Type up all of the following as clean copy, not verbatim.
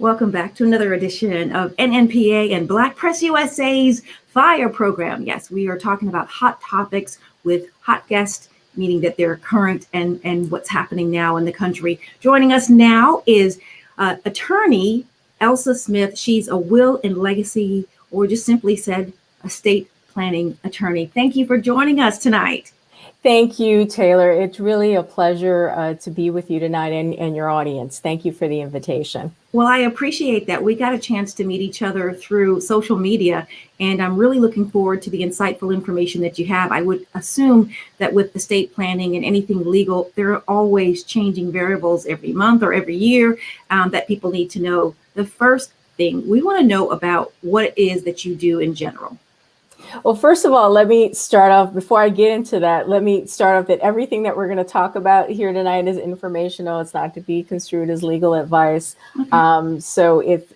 Welcome back to another edition of NNPA and Black Press USA's FIRE program. Yes, we are talking about hot topics with hot guests, meaning that they're current and what's happening now in the country. Joining us now is attorney Elsa Smith. She's a will and legacy, or just simply said, estate planning attorney. Thank you for joining us tonight. Thank you, Taylor. It's really a pleasure to be with you tonight and your audience. Thank you for the invitation. Well, I appreciate that. We got a chance to meet each other through social media, and I'm really looking forward to the insightful information that you have. I would assume that with estate planning and anything legal, there are always changing variables every month or every year that people need to know. The first thing we want to know about what it is that you do in general. Well, first of all, let me start off, before I get into that, let me start off that everything that we're going to talk about here tonight is informational. It's not to be construed as legal advice. Okay. So if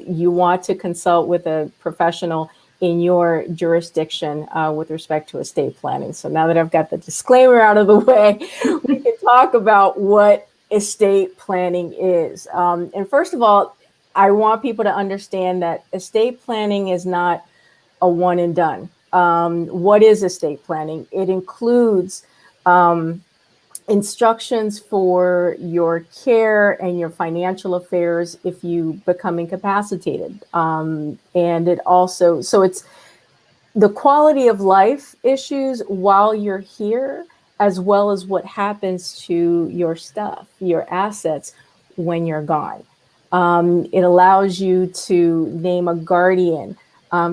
you want to consult with a professional in your jurisdiction with respect to estate planning. So now that I've got the disclaimer out of the way, we can talk about what estate planning is. And first of all, I want people to understand that estate planning is not a one and done. What is estate planning? It includes instructions for your care and your financial affairs if you become incapacitated. And it also, so it's the quality of life issues while you're here, as well as what happens to your stuff, your assets when you're gone. It allows you to name a guardian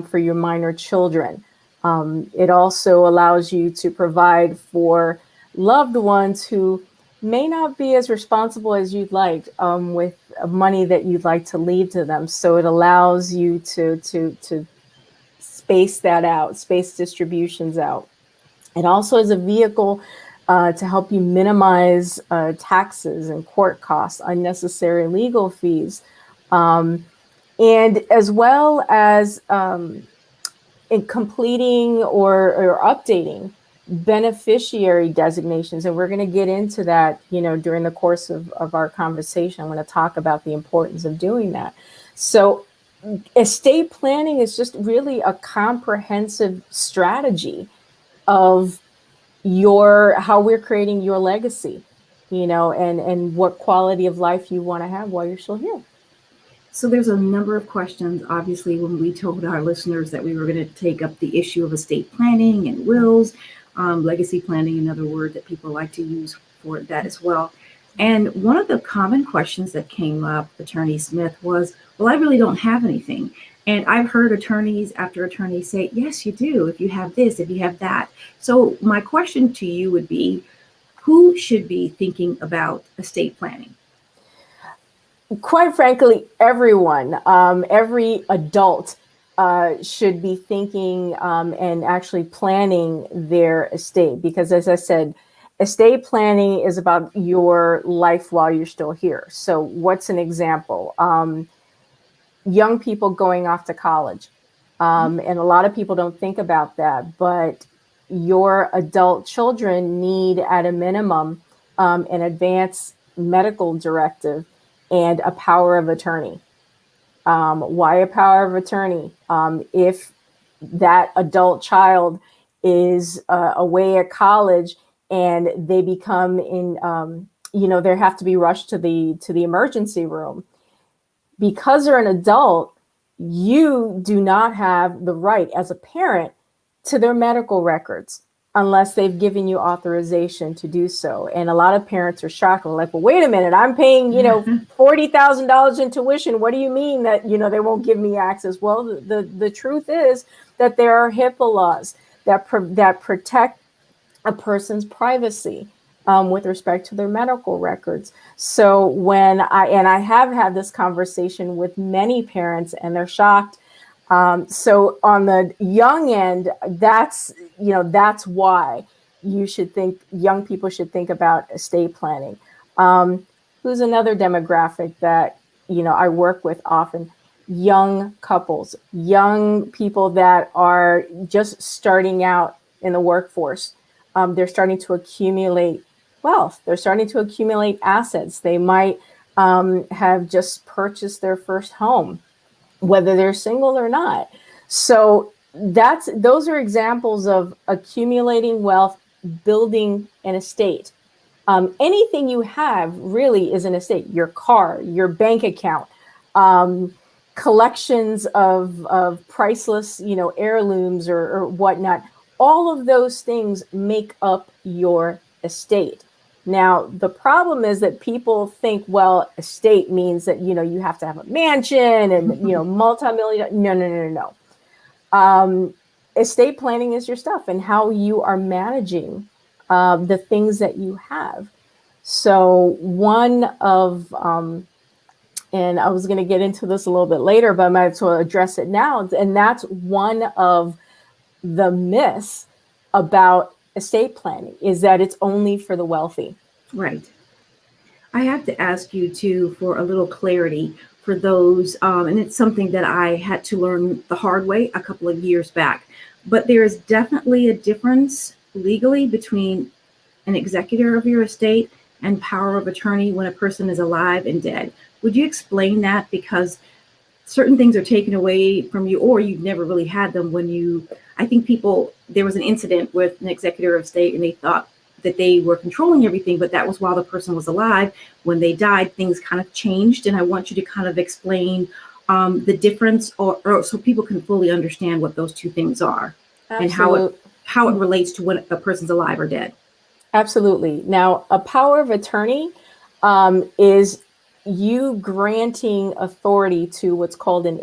for your minor children. It also allows you to provide for loved ones who may not be as responsible as you'd like with money that you'd like to leave to them. So it allows you to space that out, space distributions out. It also is a vehicle to help you minimize taxes and court costs, unnecessary legal fees. And as well as in completing or updating beneficiary designations. And we're going to get into that, during the course of our conversation. I'm going to talk about the importance of doing that. So estate planning is just really a comprehensive strategy of how we're creating your legacy, and what quality of life you want to have while you're still here. So there's a number of questions. Obviously, when we told our listeners that we were going to take up the issue of estate planning and wills, legacy planning, another word that people like to use for that as well. And one of the common questions that came up, Attorney Smith, was, well, I really don't have anything. And I've heard attorneys after attorneys say, yes, you do, if you have this, if you have that. So my question to you would be, who should be thinking about estate planning? Quite frankly, everyone, every adult should be thinking and actually planning their estate. Because as I said, estate planning is about your life while you're still here. So what's an example? Young people going off to college. And a lot of people don't think about that, but your adult children need at a minimum an advanced medical directive and a power of attorney. Why a power of attorney? If that adult child is away at college and they become they have to be rushed to the emergency room, because they're an adult, you do not have the right as a parent to their medical records unless they've given you authorization to do so. And a lot of parents are shocked. They're like, well, wait a minute, I'm paying, $40,000 in tuition. What do you mean that, they won't give me access? Well, the truth is that there are HIPAA laws that protect a person's privacy with respect to their medical records. So when I have had this conversation with many parents and they're shocked. So on the young end, that's why young people should think about estate planning. Who's another demographic that, I work with often? Young couples, young people that are just starting out in the workforce. They're starting to accumulate wealth. They're starting to accumulate assets. They might have just purchased their first home, whether they're single or not. So those are examples of accumulating wealth, building an estate. Anything you have really is an estate. Your car, your bank account, collections of priceless, heirlooms or whatnot. All of those things make up your estate. Now, the problem is that people think, well, estate means that, you have to have a mansion and, multi-million. No. Estate planning is your stuff and how you are managing the things that you have. So one of, and I was going to get into this a little bit later, but I might as well address it now. And that's one of the myths about estate planning, is that it's only for the wealthy. Right. I have to ask you too for a little clarity for those, and it's something that I had to learn the hard way a couple of years back. But there is definitely a difference legally between an executor of your estate and power of attorney when a person is alive and dead. Would you explain that? Because certain things are taken away from you, or you've never really had them I think there was an incident with an executor of state and they thought that they were controlling everything, but that was while the person was alive. When they died, things kind of changed. And I want you to kind of explain the difference or so people can fully understand what those two things are. Absolutely. And how it relates to when a person's alive or dead. Absolutely. Now, a power of attorney is you granting authority to what's called an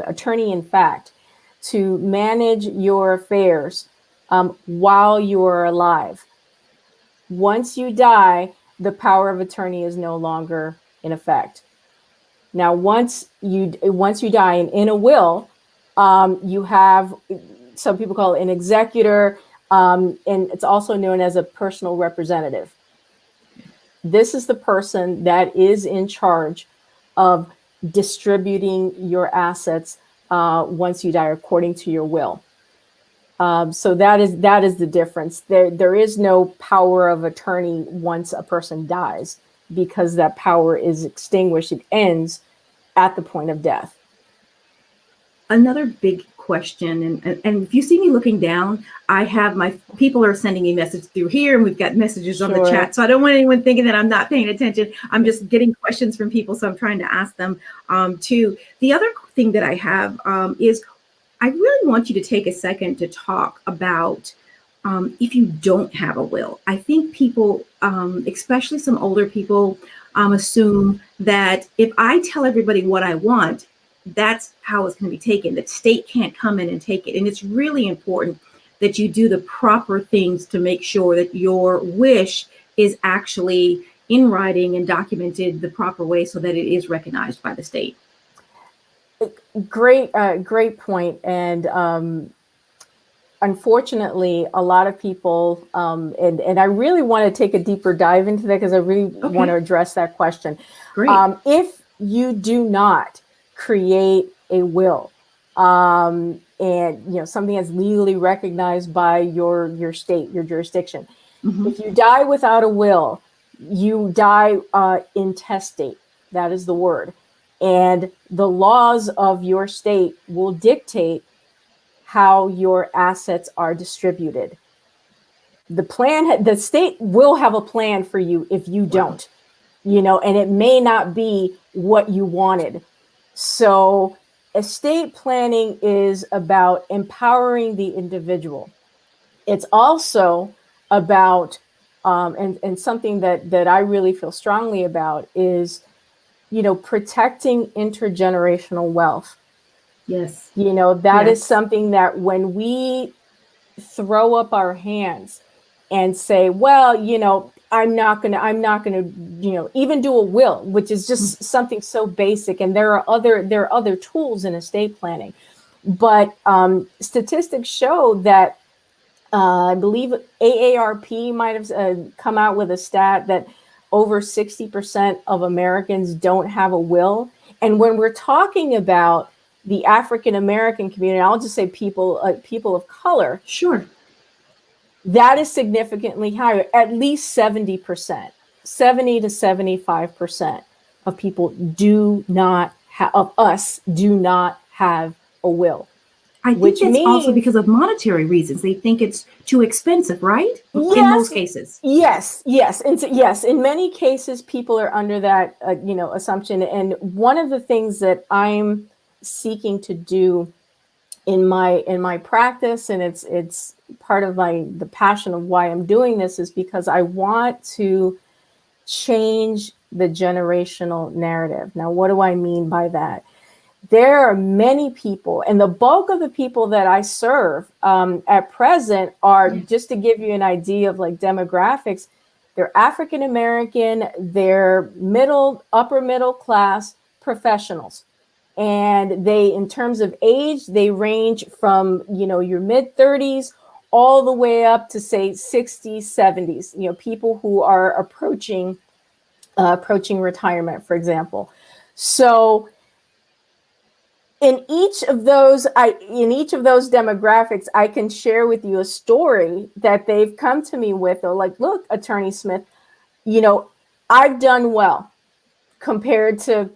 attorney in fact to manage your affairs while you're alive. Once you die, the power of attorney is no longer in effect. Now, once you die, and in a will, you have, some people call it an executor, and it's also known as a personal representative. This is the person that is in charge of distributing your assets once you die, according to your will. So that is the difference. There is no power of attorney once a person dies, because that power is extinguished. It ends at the point of death. Another big question, and if you see me looking down, I have people are sending me messages through here, and we've got messages on the chat. So I don't want anyone thinking that I'm not paying attention. I'm just getting questions from people, so I'm trying to ask them too. The other thing that I have is I really want you to take a second to talk about if you don't have a will. I think people, especially some older people, assume that if I tell everybody what I want, that's how it's going to be taken, that state can't come in and take it. And it's really important that you do the proper things to make sure that your wish is actually in writing and documented the proper way so that it is recognized by the state. Great point. And unfortunately, a lot of people, and I really want to take a deeper dive into that, because I really want to address that question. Great. If you do not create a will, and something that's legally recognized by your state, your jurisdiction, if you die without a will, you die intestate. That is the word. And the laws of your state will dictate how your assets are distributed. The state will have a plan for you if you don't, and it may not be what you wanted. So estate planning is about empowering the individual. It's also about, and something that I really feel strongly about is, protecting intergenerational wealth. Yes. That is something that when we throw up our hands and say, well, I'm not gonna, even do a will, which is just something so basic. And there are other tools in estate planning, but statistics show that I believe AARP might have come out with a stat that over 60% of Americans don't have a will. And when we're talking about the African American community, I'll just say people of color. Sure. That is significantly higher, at least 70%, 70 to 75%. of people do not have a will. I think Which that's also means, because of monetary reasons. They think it's too expensive, right? yes, In most cases. yes, and so, yes, in many cases, people are under that assumption. And one of the things that I'm seeking to do in my practice, and it's part of the passion of why I'm doing this, is because I want to change the generational narrative. Now, what do I mean by that? There are many people, and the bulk of the people that I serve at present are, just to give you an idea of like demographics, they're African American, they're upper middle class professionals. And they, in terms of age, they range from, your mid 30s all the way up to say 60s, 70s, people who are approaching retirement, for example. So in each of those demographics, I can share with you a story that they've come to me with. They're like, look, Attorney Smith, I've done well compared to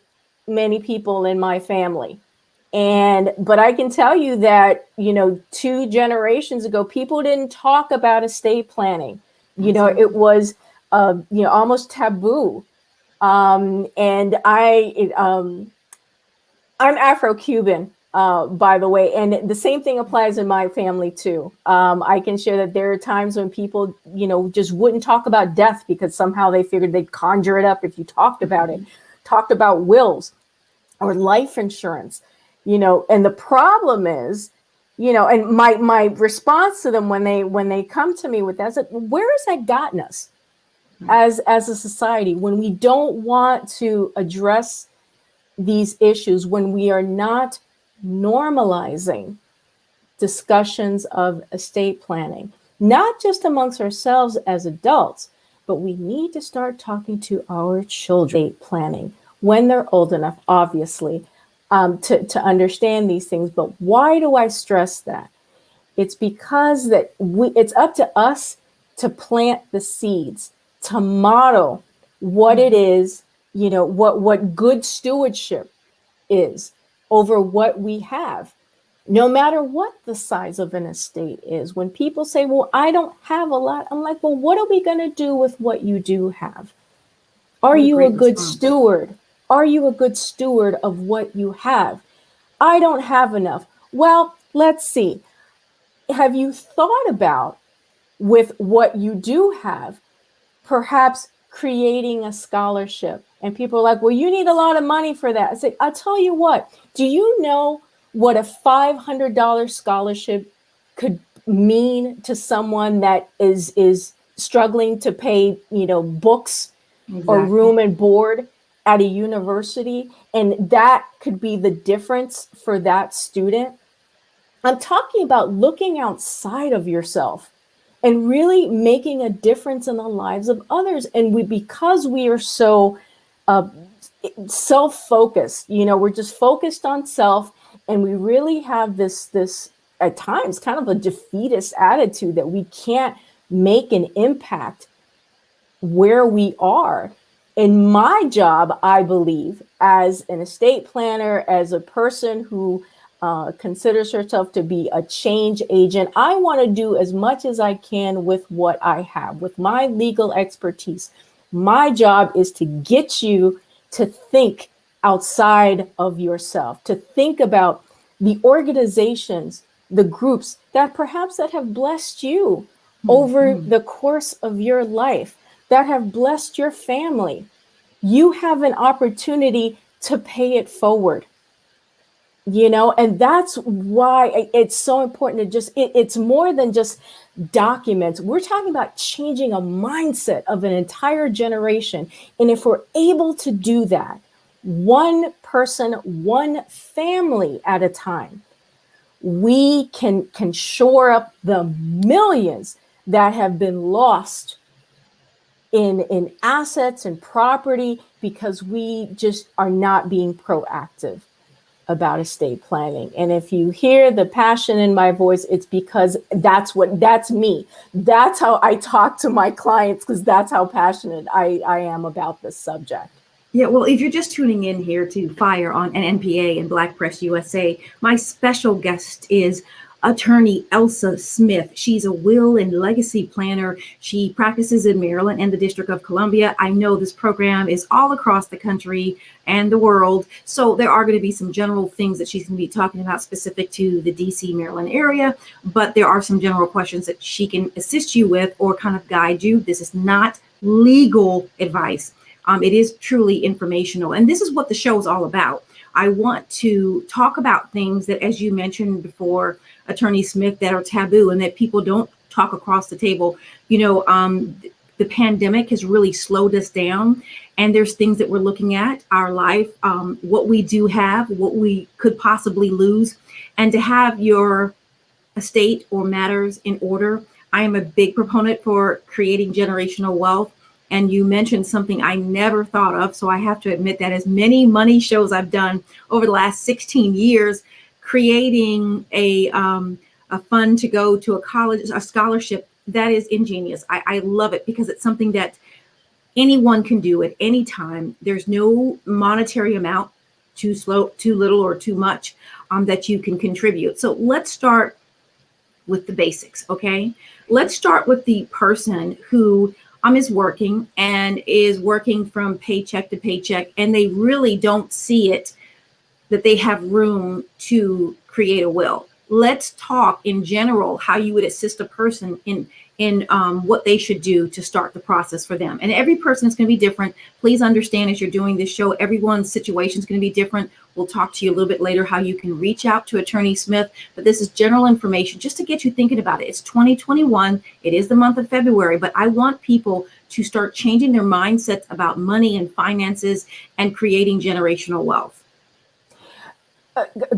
many people in my family. But I can tell you that, 2 generations ago, people didn't talk about estate planning. It was, almost taboo. And I'm Afro-Cuban, by the way, and the same thing applies in my family too. I can share that there are times when people, just wouldn't talk about death because somehow they figured they'd conjure it up if you talked about it, talked about wills or life insurance, and the problem is, and my response to them when they come to me with that is, where has that gotten us as a society when we don't want to address these issues, when we are not normalizing discussions of estate planning, not just amongst ourselves as adults, but we need to start talking to our children estate planning when they're old enough, obviously, to understand these things. But why do I stress that? It's because that it's up to us to plant the seeds, to model what it is, what good stewardship is over what we have, no matter what the size of an estate is. When people say, well, I don't have a lot, I'm like, well, what are we going to do with what you do have? Are you a good steward? Are you a good steward of what you have? I don't have enough. Well, let's see. Have you thought about, with what you do have, perhaps creating a scholarship? And people are like, well, you need a lot of money for that. I say, I'll tell you what, do you know what a $500 scholarship could mean to someone that is struggling to pay, books or room and board at a university? And that could be the difference for that student. I'm talking about looking outside of yourself and really making a difference in the lives of others. And because we are so self-focused, we're just focused on self, and we really have this at times kind of a defeatist attitude that we can't make an impact where we are. In my job, I believe, as an estate planner, as a person who considers herself to be a change agent, I want to do as much as I can with what I have, with my legal expertise. My job is to get you to think outside of yourself, to think about the organizations, the groups that perhaps that have blessed you over the course of your life, that have blessed your family. You have an opportunity to pay it forward. And that's why it's so important to just, it's more than just documents. We're talking about changing a mindset of an entire generation. And if we're able to do that, one person, one family at a time, we can shore up the millions that have been lost in assets and property because we just are not being proactive about estate planning. And if you hear the passion in my voice, it's because that's me. That's how I talk to my clients, because that's how passionate I am about this subject. Yeah, well, if you're just tuning in here to Fire on an NPA and Black Press USA, my special guest is attorney Elsa Smith. She's a will and legacy planner. She practices in Maryland and the District of Columbia. I know this program is all across the country and the world, so there are going to be some general things that she's going to be talking about specific to the DC, Maryland area, but there are some general questions that she can assist you with or kind of guide you. This is not legal advice. It is truly informational. And this is what the show is all about. I want to talk about things that, as you mentioned before, Attorney Smith, that are taboo and that people don't talk across the table. The pandemic has really slowed us down. And there's things that we're looking at, our life, what we do have, what we could possibly lose. And to have your estate or matters in order. I am a big proponent for creating generational wealth. And you mentioned something I never thought of. So I have to admit that as many money shows I've done over the last 16 years, creating a fund to go to a college, a scholarship, that is ingenious. I love it because it's something that anyone can do at any time. There's no monetary amount too slow, too little, or too much that you can contribute. So let's start with the basics, okay? Let's start with the person who is working and is working from paycheck to paycheck, and they really don't see it that they have room to create a will. Let's talk in general how you would assist a person in what they should do to start the process for them. And every person is going to be different. Please understand, as you're doing this show, everyone's situation is going to be different. We'll talk to you a little bit later how you can reach out to Attorney Smith, but this is general information just to get you thinking about it. It's 2021. It is the month of February, but I want people to start changing their mindsets about money and finances and creating generational wealth.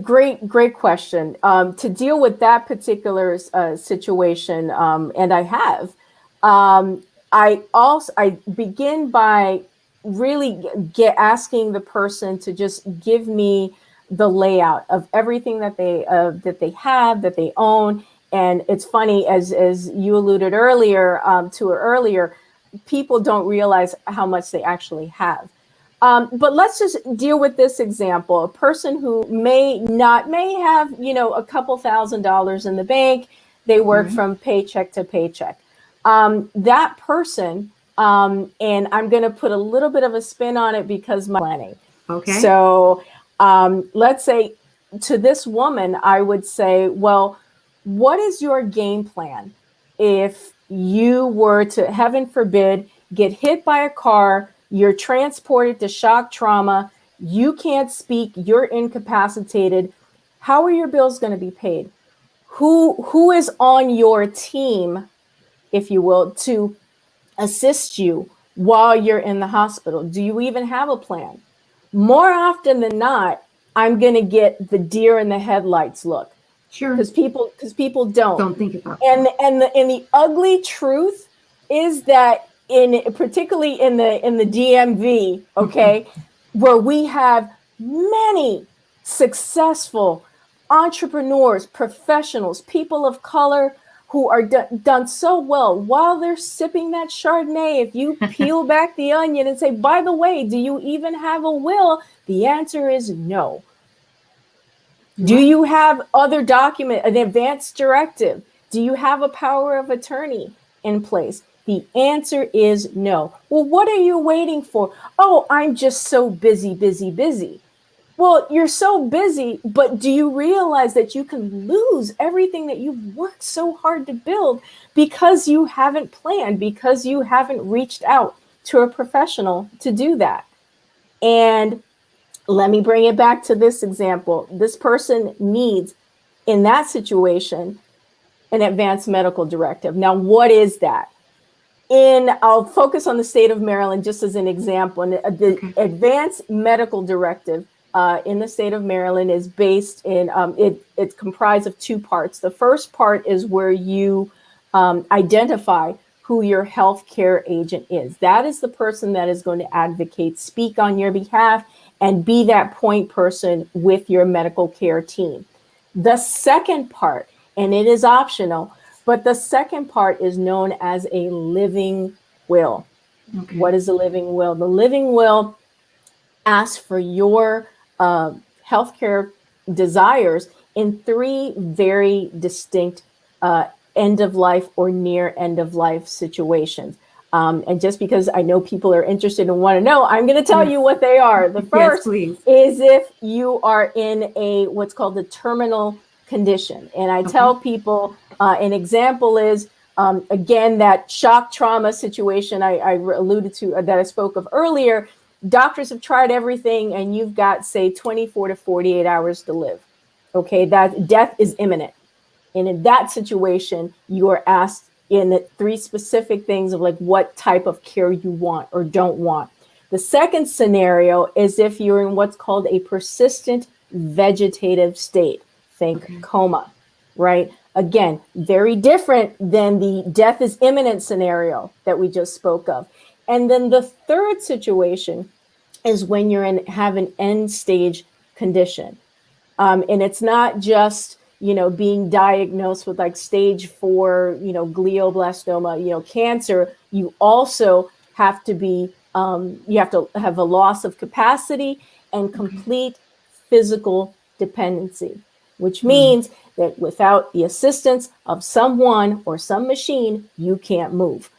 Great question. To deal with that particular situation, and I have, I begin by really asking the person to just give me the layout of everything that they have, that they own. And it's funny, as you alluded earlier to it earlier, people don't realize how much they actually have. But let's just deal with this example. A person who may have, a couple $1,000s in the bank. They work from paycheck to paycheck. That person, and I'm going to put a little bit of a spin on it because my planning. Okay. So let's say to this woman, I would say, well, what is your game plan if you were to, heaven forbid, get hit by a car? You're transported to shock trauma. You can't speak. You're incapacitated. How are your bills going to be paid? Who is on your team, if you will, to assist you while you're in the hospital? Do you even have a plan? More often than not, I'm going to get the deer in the headlights look. Sure. Because people don't think about it. And the ugly truth is that particularly in the DMV, okay, where we have many successful entrepreneurs, professionals, people of color who are done so well while they're sipping that Chardonnay. If you peel back the onion and say, by the way, do you even have a will? The answer is no. Do you have other document, an advance directive? Do you have a power of attorney in place? The answer is no. Well, what are you waiting for? Oh, I'm just so busy. Well, you're so busy, but do you realize that you can lose everything that you've worked so hard to build because you haven't planned, because you haven't reached out to a professional to do that? And let me bring it back to this example. This person needs, in that situation, an advanced medical directive. Now, what is that? I'll focus on the state of Maryland just as an example. And the advanced medical directive in the state of Maryland is based in, it's comprised of two parts. The first part is where you identify who your healthcare agent is. That is the person that is going to advocate, speak on your behalf, and be that point person with your medical care team. The second part, and it is optional, but the second part is known as a living will. Okay. What is a living will? The living will ask for your healthcare desires in 3 very distinct end of life or near end of life situations. And just because I know people are interested and want to know, I'm going to tell you what they are. The first is if you are in a what's called the terminal condition. And I tell people an example is, again, that shock trauma situation I alluded to, that I spoke of earlier. Doctors have tried everything and you've got, say, 24 to 48 hours to live. Okay, that death is imminent. And in that situation, you are asked in 3 specific things of like what type of care you want or don't want. The second scenario is if you're in what's called a persistent vegetative state. Think coma, right? Again, very different than the death is imminent scenario that we just spoke of. And then the third situation is when you're have an end stage condition. And it's not just, being diagnosed with like stage 4, glioblastoma, cancer. You also have to be, you have to have a loss of capacity and complete physical dependency, which means that without the assistance of someone or some machine, you can't move.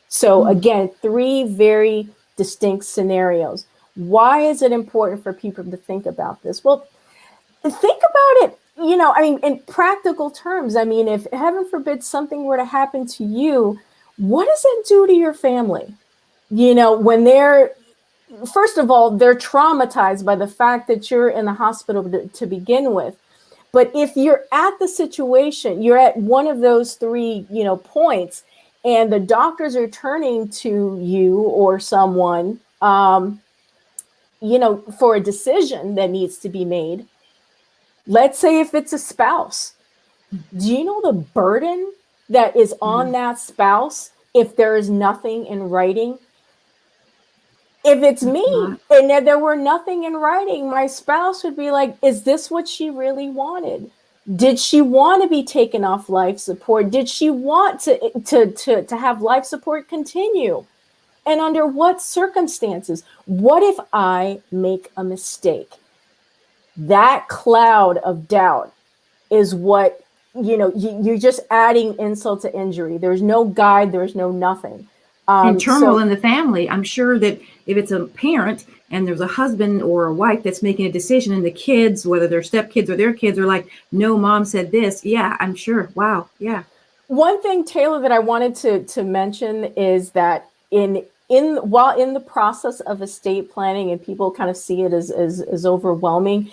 So again, 3 very distinct scenarios. Why is it important for people to think about this? Well, think about it, in practical terms. If heaven forbid something were to happen to you, what does it do to your family? When first of all, they're traumatized by the fact that you're in the hospital to begin with. But if you're at the situation, you're at one of those 3, points, and the doctors are turning to you or someone, for a decision that needs to be made. Let's say if it's a spouse, do you know the burden that is on that spouse if there is nothing in writing? If it's me and there were nothing in writing, my spouse would be like, is this what she really wanted? Did she want to be taken off life support? Did she want to have life support continue? And under what circumstances? What if I make a mistake? That cloud of doubt is what, you're just adding insult to injury. There's no guide, there's no nothing. And turmoil in the family. I'm sure that if it's a parent and there's a husband or a wife that's making a decision and the kids, whether they're stepkids or their kids, are like, no, mom said this. Yeah, I'm sure. Wow. Yeah. One thing, Taylor, that I wanted to mention is that while in the process of estate planning, and people kind of see it as overwhelming,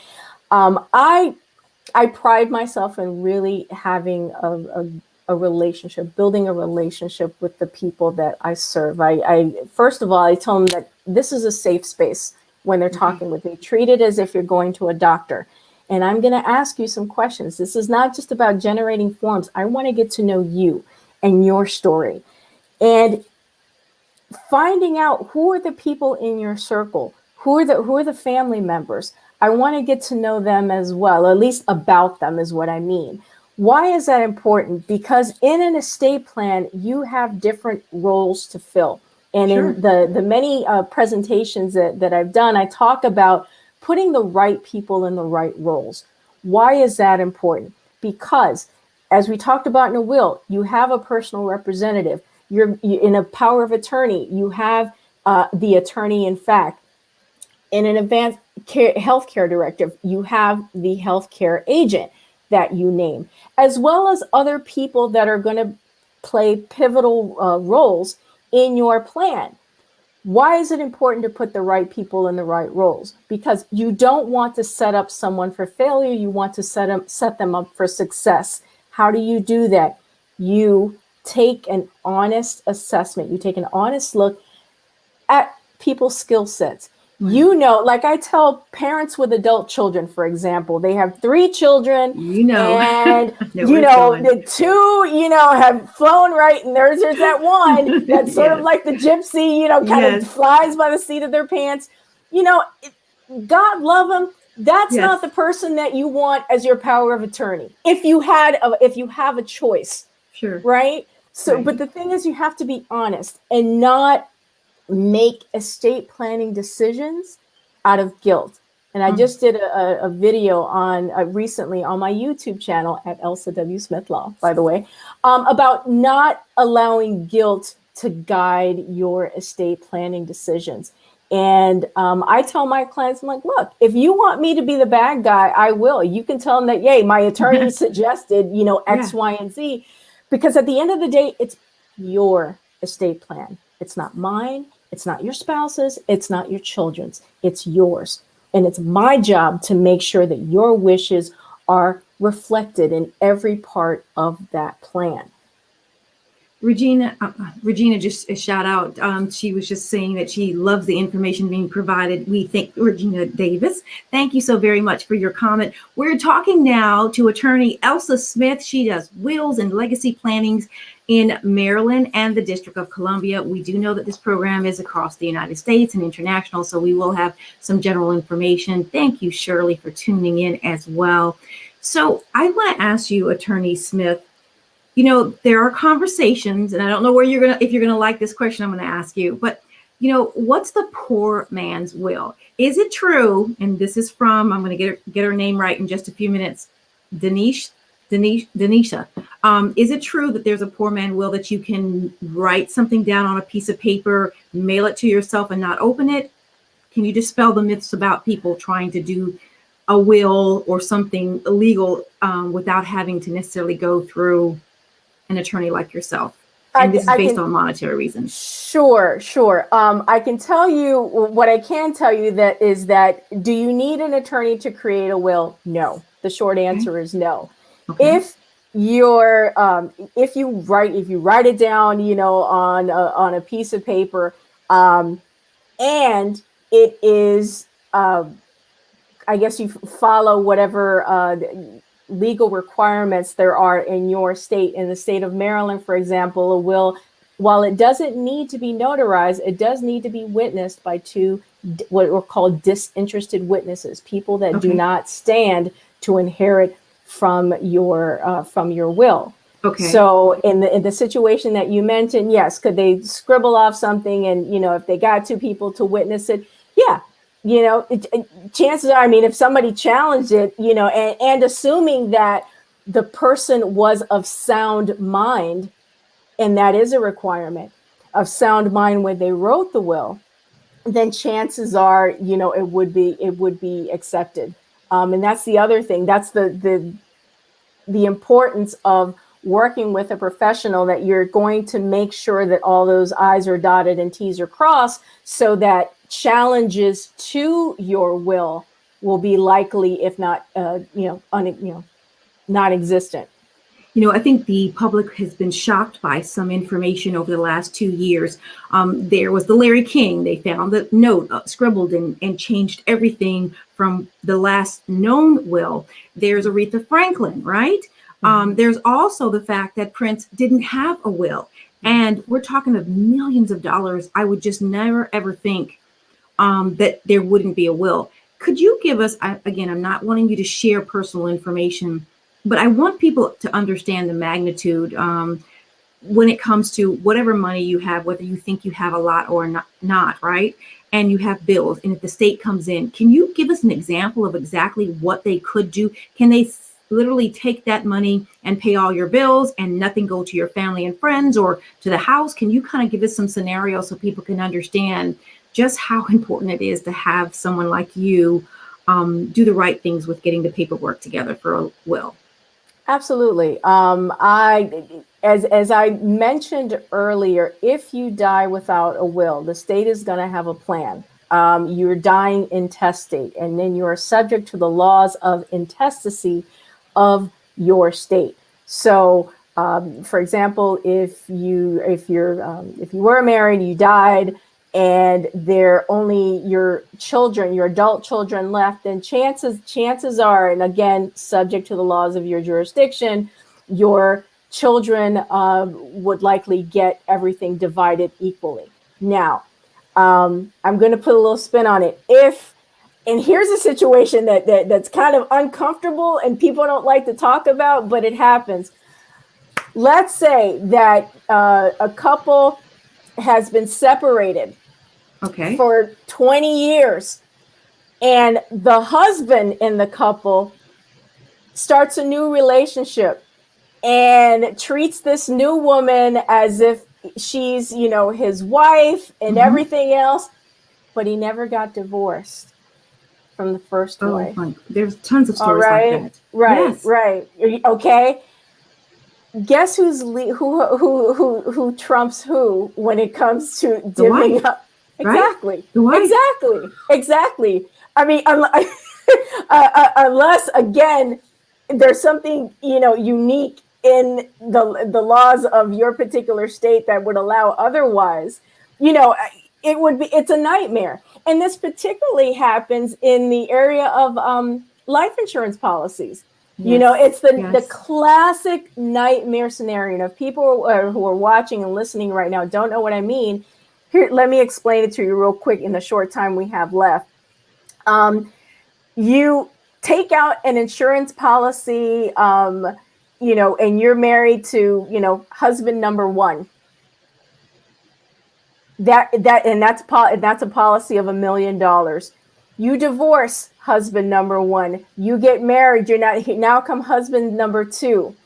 I pride myself in really having a relationship, building a relationship with the people that I serve. I first of all, I tell them that this is a safe space when they're talking with me. Treat it as if you're going to a doctor. And I'm going to ask you some questions. This is not just about generating forms. I want to get to know you and your story. And finding out who are the people in your circle, who are the family members. I want to get to know them as well, at least about them is what I mean. Why is that important? Because in an estate plan, you have different roles to fill. And in the many presentations that I've done, I talk about putting the right people in the right roles. Why is that important? Because as we talked about in a will, you have a personal representative. You're in a power of attorney. You have the attorney in fact. In an advanced healthcare directive, you have the healthcare agent that you name, as well as other people that are going to play pivotal roles in your plan. Why is it important to put the right people in the right roles? Because you don't want to set up someone for failure. You want to set them up for success. How do you do that? You take an honest assessment. You take an honest look at people's skill sets. Like I tell parents with adult children, for example, they have 3 children, and the 2, have flown right, and there's that one that's sort of like the gypsy, kind of flies by the seat of their pants. God love them. That's not the person that you want as your power of attorney. If you have a choice, right? So, but the thing is, you have to be honest and not make estate planning decisions out of guilt. And I just did a video on recently on my YouTube channel at Elsa W. Smith Law, by the way, about not allowing guilt to guide your estate planning decisions. And I tell my clients, I'm like, look, if you want me to be the bad guy, I will. You can tell them that, yay, my attorney suggested, X, Y, and Z. Because at the end of the day, it's your estate plan. It's not mine. It's not your spouse's. It's not your children's. It's yours. And it's my job to make sure that your wishes are reflected in every part of that plan. Regina just a shout out. She was just saying that she loves the information being provided. We thank Regina Davis. Thank you so very much for your comment. We're talking now to attorney Elsa Smith. She does wills and legacy plannings in Maryland and the District of Columbia. We do know that this program is across the United States and international, so we will have some general information. Thank you, Shirley, for tuning in as well. So I want to ask you, Attorney Smith, there are conversations, and I don't know if you're gonna like this question I'm gonna ask you, but what's the poor man's will? Is it true? And this is from, I'm gonna get her name right in just a few minutes, Denisha. Is it true that there's a poor man will that you can write something down on a piece of paper, mail it to yourself, and not open it? Can you dispel the myths about people trying to do a will or something illegal without having to necessarily go through an attorney like yourself? And this is based on monetary reasons. Sure. I can tell you what I can tell you is that do you need an attorney to create a will? No. The short answer is no. Okay. If you write it down, on a piece of paper, and it is, I guess you follow whatever legal requirements there are in your state. In the state of Maryland, for example, a will, while it doesn't need to be notarized, it does need to be witnessed by two what are called disinterested witnesses, people that do not stand to inherit from your will. Okay. So in the situation that you mentioned, yes, could they scribble off something and if they got two people to witness it? Yeah. Chances are, if somebody challenged it, and assuming that the person was of sound mind, and that is a requirement of sound mind when they wrote the will, then chances are, it would be accepted. And that's the other thing. That's the importance of working with a professional, that you're going to make sure that all those I's are dotted and T's are crossed, so that challenges to your will be likely, if not, non-existent. I think the public has been shocked by some information over the last 2 years. There was the Larry King. They found the note scribbled and changed everything from the last known will. There's Aretha Franklin, right? There's also the fact that Prince didn't have a will. And we're talking of millions of dollars. I would just never, ever think that there wouldn't be a will. Could you give us, again, I'm not wanting you to share personal information, but I want people to understand the magnitude when it comes to whatever money you have, whether you think you have a lot or not, right? And you have bills, and if the state comes in, can you give us an example of exactly what they could do? Can they literally take that money and pay all your bills and nothing go to your family and friends or to the house? Can you kind of give us some scenarios so people can understand just how important it is to have someone like you do the right things with getting the paperwork together for a will? Absolutely. As I mentioned earlier, if you die without a will, the state is going to have a plan. You're dying intestate, and then you are subject to the laws of intestacy of your state. So, for example, if you were married, you died, and there only your children, your adult children left, then chances are, and again, subject to the laws of your jurisdiction, your children would likely get everything divided equally. Now, I'm going to put a little spin on it. And here's a situation that's kind of uncomfortable and people don't like to talk about, but it happens. Let's say that a couple has been separated for 20 years, And the husband in the couple starts a new relationship and treats this new woman as if she's, his wife and everything else, but he never got divorced from the first Oh, wife. my, there's tons of All stories like right, that. right, Yes. right. Okay. Guess who trumps who when it comes to The divvying wife, up? right? Exactly, The wife. exactly. I mean, unless again, there's something unique in the laws of your particular state that would allow otherwise. It's a nightmare, and this particularly happens in the area of life insurance policies. Yes. It's the Yes. classic nightmare scenario. And if people who are watching and listening right now don't know what I mean, here, let me explain it to you real quick in the short time we have left. You take out an insurance policy, and you're married to, husband number one. That's a policy of $1 million. You divorce husband number one. You get married. You're not now come husband number two.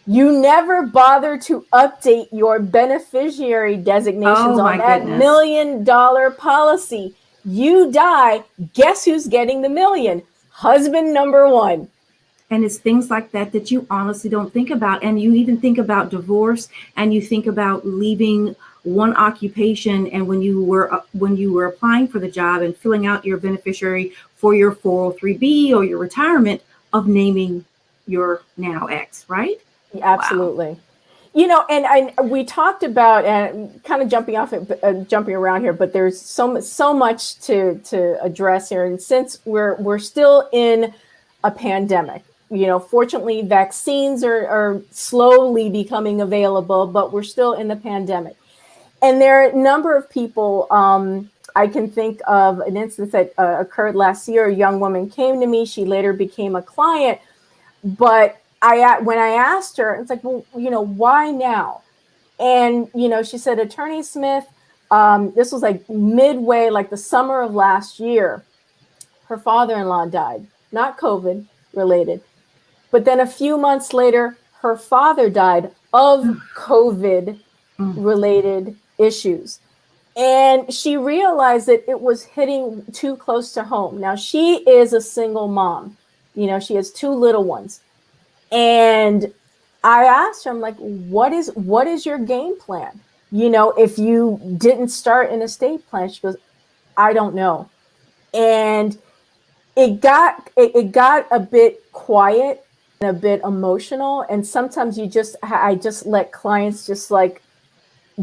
You never bother to update your beneficiary designations on that $1 million policy. You die. Guess who's getting the million? Husband number one. And it's things like that that you honestly don't think about. And you even think about divorce, and you think about leaving one occupation. And when you were applying for the job and filling out your beneficiary for your 403B or your retirement, of naming your now ex, right? Absolutely. Wow. And we talked about, and kind of jumping around here, but there's so much to address here. And since we're still in a pandemic, fortunately vaccines are slowly becoming available, but we're still in the pandemic. And there are a number of people, I can think of an instance that occurred last year. A young woman came to me. She later became a client, but when I asked her, it's like, well, why now? And, she said, Attorney Smith, this was like midway, like the summer of last year, her father-in-law died, not COVID related. But then a few months later, her father died of COVID related issues. And she realized that it was hitting too close to home. Now, she is a single mom. She has 2 little ones. And I asked her, I'm like, what is your game plan? If you didn't start an estate plan? She goes, I don't know. And it got a bit quiet and a bit emotional. And sometimes I just let clients just like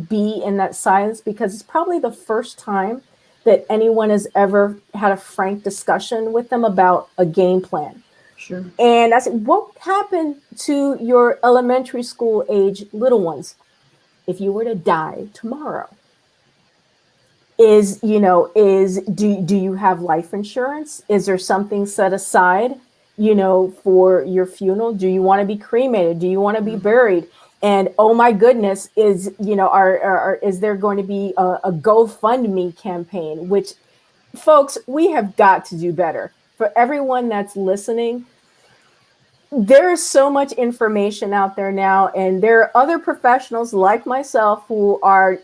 be in that silence, because it's probably the first time that anyone has ever had a frank discussion with them about a game plan. Sure. And I said, what happened to your elementary school age little ones if you were to die tomorrow? Do you have life insurance? Is there something set aside, for your funeral? Do you want to be cremated? Do you want to be buried? And oh my goodness, is there going to be a GoFundMe campaign? Which, folks, we have got to do better. For everyone that's listening, there is so much information out there now, and there are other professionals like myself who are,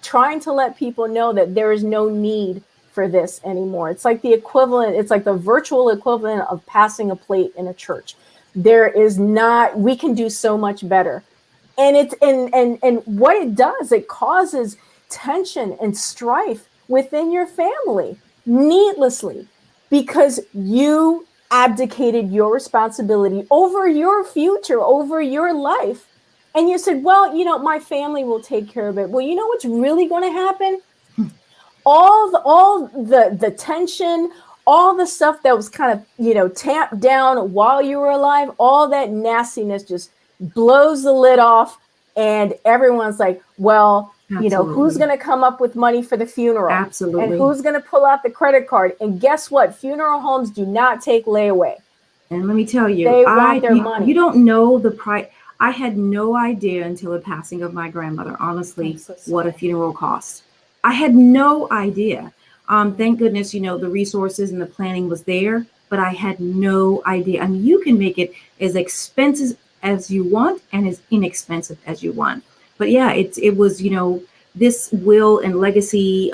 trying to let people know that there is no need for this anymore. It's like the virtual equivalent of passing a plate in a church. We can do so much better. And and what it does, it causes tension and strife within your family needlessly, because you abdicated your responsibility over your future, over your life. And you said, well, my family will take care of it. Well, you know what's really going to happen? All the tension, all the stuff that was kind of, tamped down while you were alive, all that nastiness just blows the lid off. And everyone's like, well, Absolutely. Who's going to come up with money for the funeral? Absolutely. And who's going to pull out the credit card? And guess what? Funeral homes do not take layaway. And let me tell you, they want their money. You don't know the price. I had no idea until the passing of my grandmother, honestly, what a funeral cost. I had no idea. Thank goodness, the resources and the planning was there, but I had no idea. I mean, you can make it as expensive as you want and as inexpensive as you want. But yeah, it was, this will and legacy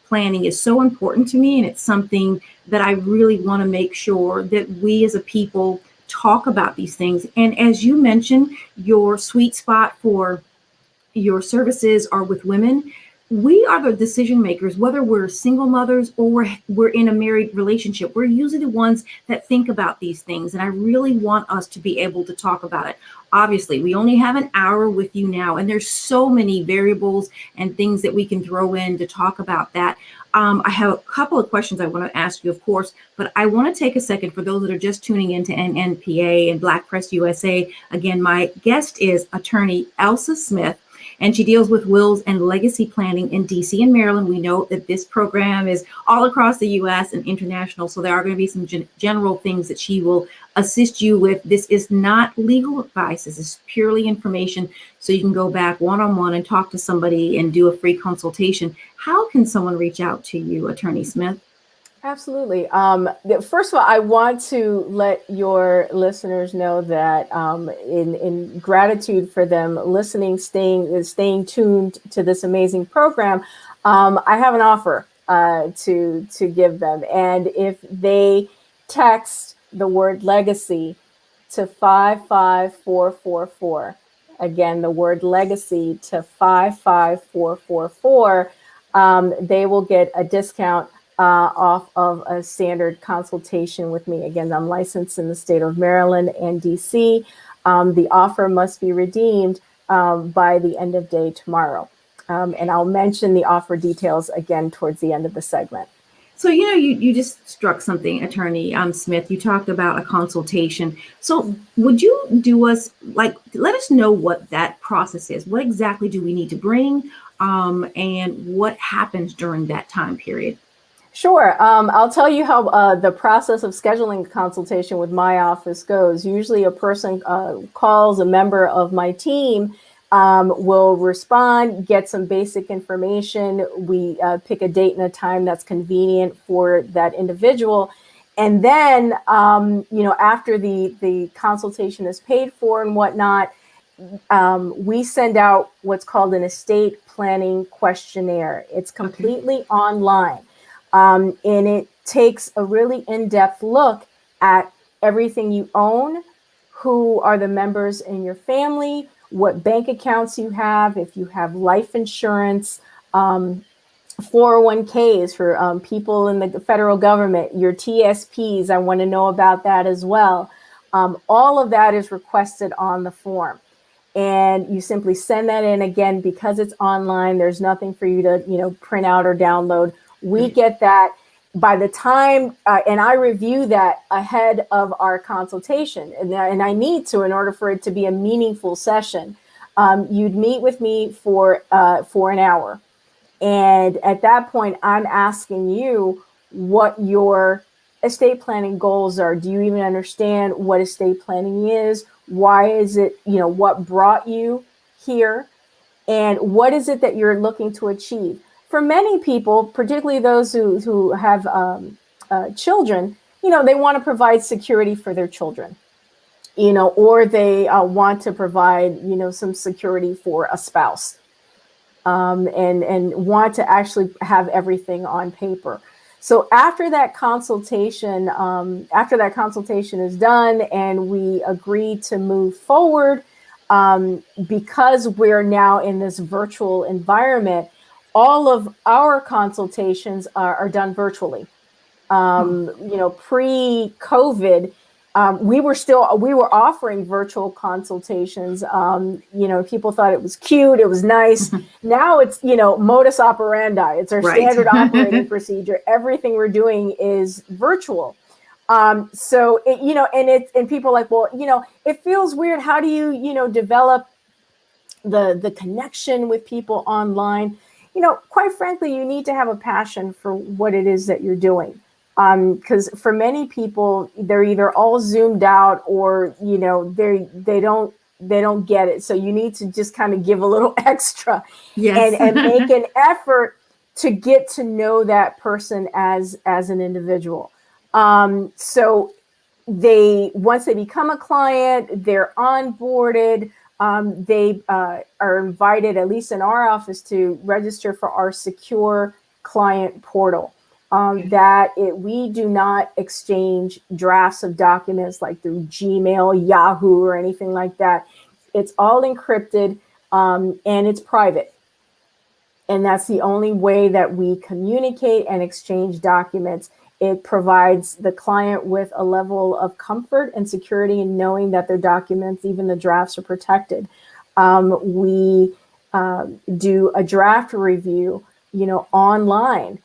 planning is so important to me, and it's something that I really want to make sure that we as a people talk about these things. And as you mentioned, your sweet spot for your services are with women. We are the decision makers, whether we're single mothers or we're in a married relationship. We're usually the ones that think about these things. And I really want us to be able to talk about it. Obviously, we only have an hour with you now, and there's so many variables and things that we can throw in to talk about that. I have a couple of questions I want to ask you, of course, but I want to take a second for those that are just tuning into NNPA and Black Press USA. Again, my guest is attorney Elsa Smith, and she deals with wills and legacy planning in DC and Maryland. We know that this program is all across the US and international, so there are going to be some general things that she will assist you with. This is not legal advice. This is purely information, so you can go back one-on-one and talk to somebody and do a free consultation. How can someone reach out to you, Attorney Smith? Absolutely. First of all, I want to let your listeners know that in gratitude for them listening, staying tuned to this amazing program, I have an offer to give them. And if they text the word legacy to 55444, again, the word legacy to 55444, they will get a discount off of a standard consultation with me. Again, I'm licensed in the state of Maryland and DC. The offer must be redeemed by the end of day tomorrow. And I'll mention the offer details again towards the end of the segment. So, you just struck something, Attorney Smith. You talked about a consultation. So would you let us know what that process is? What exactly do we need to bring? And what happens during that time period? Sure. I'll tell you how the process of scheduling a consultation with my office goes. Usually a person calls, a member of my team will respond, get some basic information. We pick a date and a time that's convenient for that individual. And then, after the consultation is paid for and whatnot, we send out what's called an estate planning questionnaire. It's completely online. And it takes a really in-depth look at everything you own, who are the members in your family, what bank accounts you have, if you have life insurance, 401ks for people in the federal government, your TSPs, I want to know about that as well. All of that is requested on the form. And you simply send that in. Again, because it's online, there's nothing for you to print out or download. We get that by the time, and I review that ahead of our consultation, and I need to in order for it to be a meaningful session. You'd meet with me for an hour, and at that point, I'm asking you what your estate planning goals are. Do you even understand what estate planning is? Why is it? What brought you here, and what is it that you're looking to achieve? For many people, particularly those who have children, they want to provide security for their children, or they want to provide, some security for a spouse, and want to actually have everything on paper. So after that consultation is done and we agree to move forward, because we're now in this virtual environment, all of our consultations are done virtually. Pre-COVID, we were offering virtual consultations. People thought it was cute, it was nice. Now it's, modus operandi. It's our standard operating procedure. Everything we're doing is virtual. So and people are like, well, it feels weird. How do you, develop the connection with people online? Quite frankly, you need to have a passion for what it is that you're doing. Because for many people, they're either all zoomed out or, they don't get it. So you need to just kind of give a little extra, yes. and make an effort to get to know that person as an individual. So once they become a client, they're onboarded. They are invited, at least in our office, to register for our secure client portal. We do not exchange drafts of documents like through Gmail, Yahoo, or anything like that. It's all encrypted, and it's private. And that's the only way that we communicate and exchange documents. It provides the client with a level of comfort and security in knowing that their documents, even the drafts, are protected. We do a draft review, online.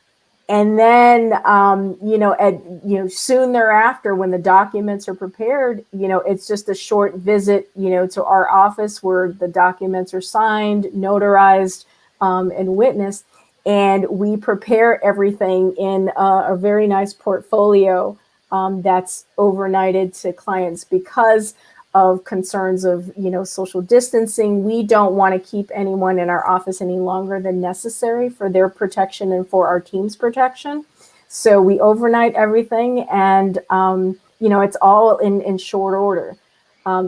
And then, soon thereafter, when the documents are prepared, it's just a short visit, to our office where the documents are signed, notarized, and witnessed. And we prepare everything in a very nice portfolio that's overnighted to clients because of concerns of, social distancing. We don't want to keep anyone in our office any longer than necessary for their protection and for our team's protection. So we overnight everything, and, it's all in short order.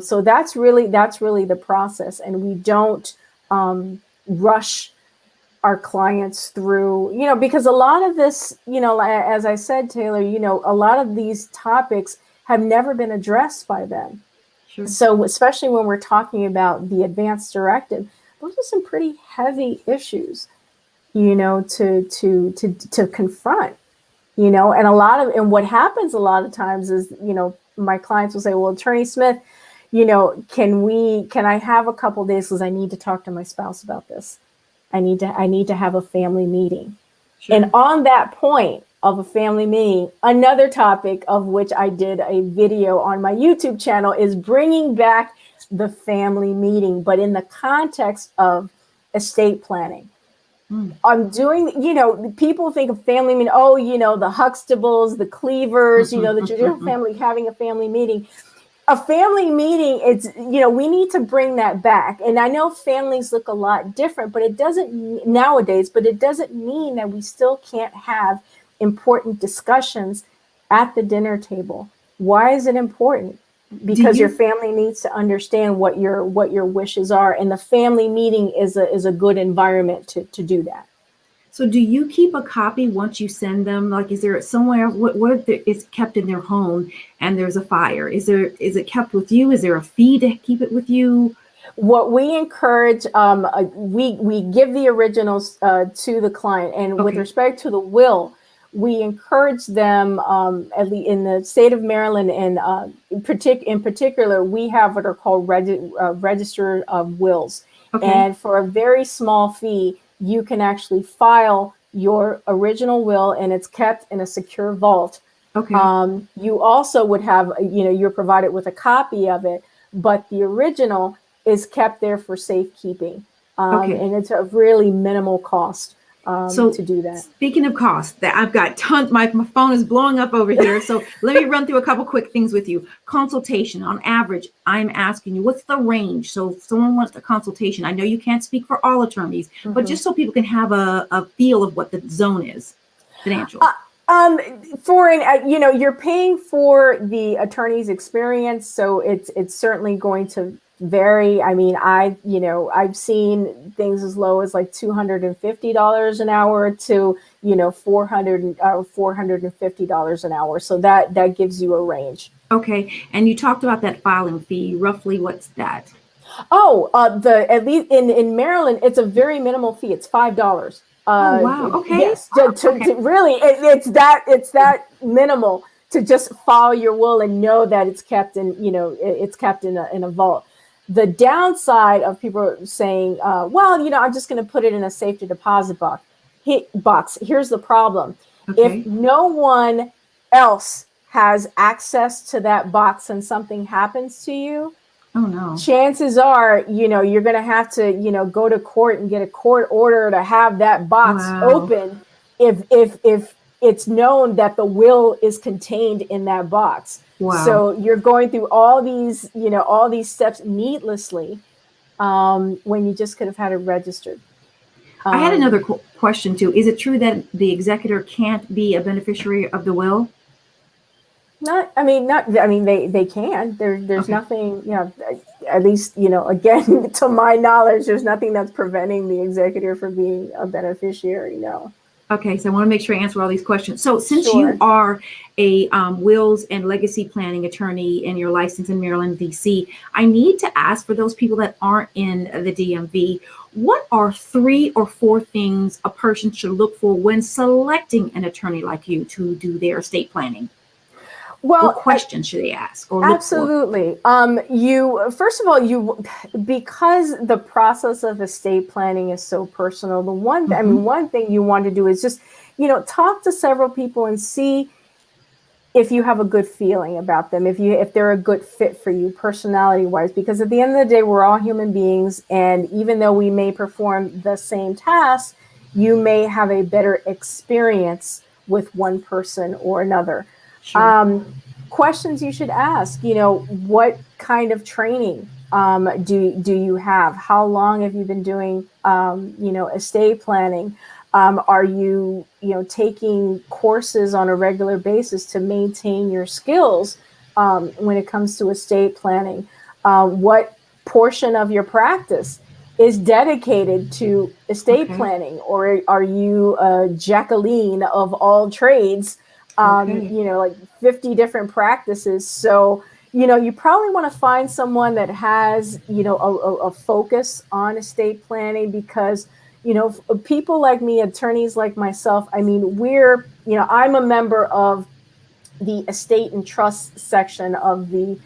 So that's really the process. And we don't rush our clients through, because a lot of this, as I said, Taylor, a lot of these topics have never been addressed by them. Sure. So especially when we're talking about the advanced directive, those are some pretty heavy issues, to confront, and what happens a lot of times is, my clients will say, well, Attorney Smith, can I have a couple of days because I need to talk to my spouse about this. I need to have a family meeting. Sure. And on that point of a family meeting, another topic of which I did a video on my YouTube channel is bringing back the family meeting, but in the context of estate planning. I'm doing, people think of family meeting, the Huxtables, the Cleavers, the traditional family having a family meeting. A family meeting, we need to bring that back. And I know families look a lot different, but it doesn't mean that we still can't have important discussions at the dinner table. Why is it important? Because your family needs to understand what your wishes are. And the family meeting is a good environment to do that. So do you keep a copy once you send them? Like, is there somewhere, what if it's kept in their home and there's a fire? Is it kept with you? Is there a fee to keep it with you? What we encourage, we give the originals to the client. And with respect to the will, we encourage them, at least in the state of Maryland, and in particular, we have what are called register of wills. Okay. And for a very small fee, you can actually file your original will, and it's kept in a secure vault. Okay. You also would have, you're provided with a copy of it, but the original is kept there for safekeeping. And it's a really minimal cost to do that. Speaking of cost, that I've got tons, my phone is blowing up over here. So let me run through a couple quick things with you. Consultation, on average, I'm asking you, what's the range? So if someone wants a consultation, I know you can't speak for all attorneys, but just so people can have a feel of what the zone is, financial. You're paying for the attorney's experience, so it's certainly going to vary. I mean, I've seen things as low as like $250 an hour to $450 an hour. So that gives you a range. Okay, and you talked about that filing fee. Roughly, what's that? At least in Maryland, it's a very minimal fee. It's $5. Oh, wow. Okay. Yes. To really, it's that minimal to just file your will and know that it's kept in, it's kept in a vault. The downside of people saying, I'm just going to put it in a safety deposit box. Here's the problem. Okay. If no one else has access to that box and something happens to you, oh no, chances are, you're going to have to, go to court and get a court order to have that box open if it's known that the will is contained in that box. Wow. So you're going through all these steps needlessly when you just could have had it registered. I had another question too. Is it true that the executor can't be a beneficiary of the will? They can. There's Okay. nothing, at least, again, to my knowledge, there's nothing that's preventing the executor from being a beneficiary. No. Okay, so I want to make sure I answer all these questions. So since you Sure. are a wills and legacy planning attorney and you're licensed in Maryland, DC, I need to ask for those people that aren't in the DMV, what are 3 or 4 things a person should look for when selecting an attorney like you to do their estate planning? What Well, questions should they ask or look for? absolutely. First of all, because the process of estate planning is so personal, one thing you want to do is just, talk to several people and see if you have a good feeling about them, if they're a good fit for you personality wise, because at the end of the day, we're all human beings. And even though we may perform the same task, you may have a better experience with one person or another. Sure. Questions you should ask, what kind of training do you have? How long have you been doing, estate planning? Are you, taking courses on a regular basis to maintain your skills when it comes to estate planning? What portion of your practice is dedicated to estate planning, or are you a Jacqueline of all trades? Like 50 different practices. So, you probably want to find someone that has, a focus on estate planning, because, people like me, attorneys like myself, I'm a member of the estate and trust section of the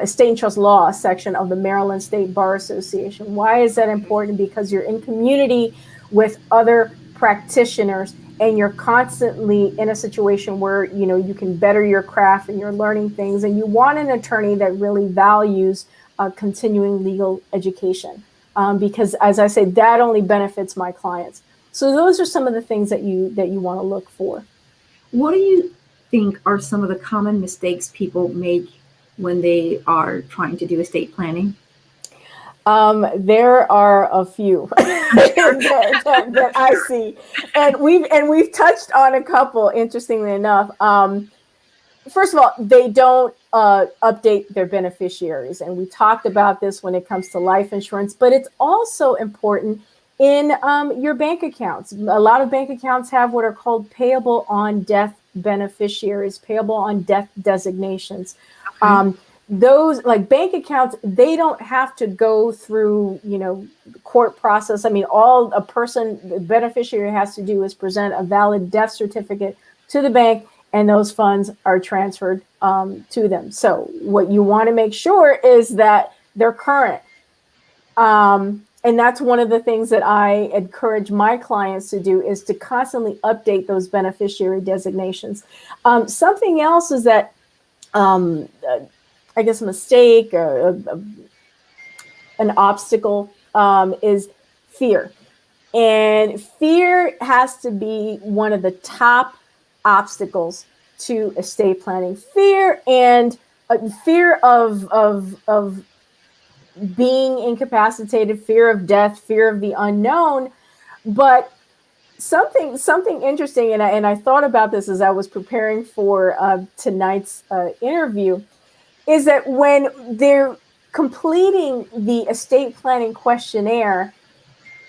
estate and trust law section of the Maryland State Bar Association. Why is that important? Because you're in community with other practitioners, and you're constantly in a situation where, you can better your craft and you're learning things, and you want an attorney that really values continuing legal education. Because as I say, that only benefits my clients. So those are some of the things that you want to look for. What do you think are some of the common mistakes people make when they are trying to do estate planning? There are a few that I see, and we've touched on a couple. Interestingly enough, first of all, they don't update their beneficiaries, and we talked about this when it comes to life insurance. But it's also important in your bank accounts. A lot of bank accounts have what are called payable on death beneficiaries, payable on death designations. Those, like bank accounts, they don't have to go through, court process. All the beneficiary has to do is present a valid death certificate to the bank, and those funds are transferred to them. So what you want to make sure is that they're current. And that's one of the things that I encourage my clients to do, is to constantly update those beneficiary designations. Something else is that, I guess a mistake, an obstacle, is fear. And fear has to be one of the top obstacles to estate planning. Fear and fear of being incapacitated, fear of death, fear of the unknown. But something interesting, and I thought about this as I was preparing for tonight's interview, is that when they're completing the estate planning questionnaire,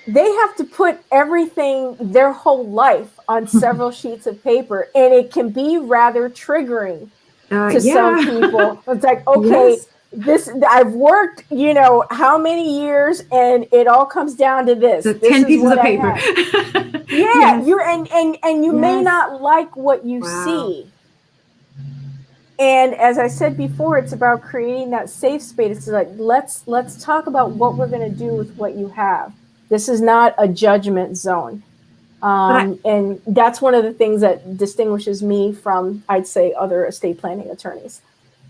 they have to put everything, their whole life, on several sheets of paper, and it can be rather triggering to some people. It's like, okay, this, I've worked, how many years, and it all comes down to this. The this 10 is pieces what of I paper. have. Yes. You and you may not like what you see. And as I said before, it's about creating that safe space. It's like, let's talk about what we're going to do with what you have. This is not a judgment zone. And that's one of the things that distinguishes me from, I'd say, other estate planning attorneys.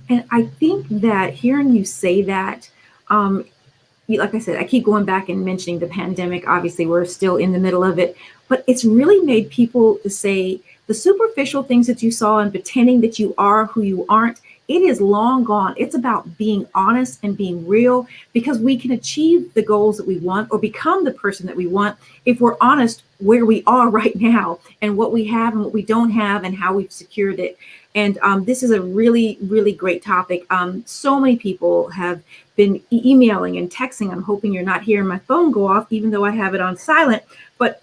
And I think that hearing you say that, like I said, I keep going back and mentioning the pandemic. Obviously, we're still in the middle of it, but it's really made people to say the superficial things that you saw and pretending that you are who you aren't it is long gone. It's about being honest and being real, because we can achieve the goals that we want or become the person that we want if we're honest where we are right now and what we have and what we don't have and how we've secured it. And this is a really, really great topic. So many people have been emailing and texting. I'm hoping you're not hearing my phone go off, even though I have it on silent. But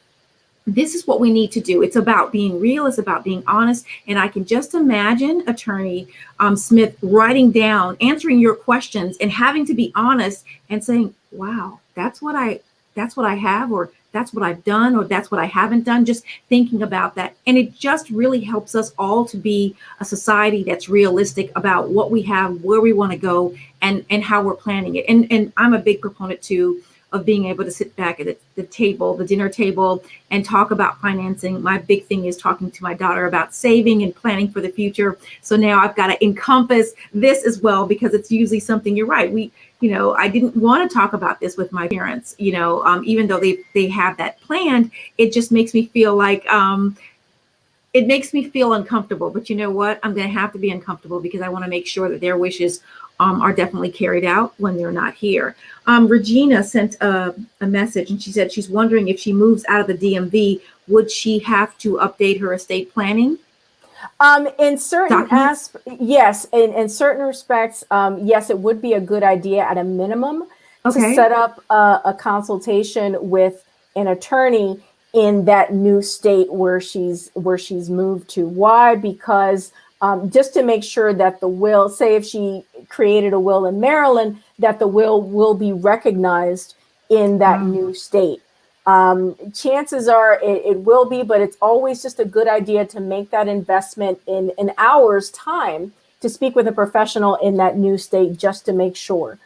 this is what we need to do. It's about being real. It's about being honest. And I can just imagine Attorney Smith writing down, answering your questions and having to be honest and saying, wow, that's what I have, or that's what I've done, or that's what I haven't done. Just thinking about that. And it just really helps us all to be a society that's realistic about what we have, where we want to go, and how we're planning it. And I'm a big proponent too of being able to sit back at the table, the dinner table, and talk about financing. My big thing is talking to my daughter about saving and planning for the future. So now I've got to encompass this as well, because it's usually something, you're right. I didn't want to talk about this with my parents, even though they have that planned. It just makes me feel like, it makes me feel uncomfortable. But you know what? I'm going to have to be uncomfortable because I want to make sure that their wishes are definitely carried out when they're not here. Regina sent a message, and she said she's wondering if she moves out of the DMV, would she have to update her estate planning? In certain yes, in certain respects, yes, it would be a good idea at a minimum to set up a consultation with an attorney in that new state where she's moved to. Why? Because just to make sure that the will, say if she created a will in Maryland, that the will be recognized in that new state. Chances are it will be, but it's always just a good idea to make that investment in an hour's time to speak with a professional in that new state, just to make sure.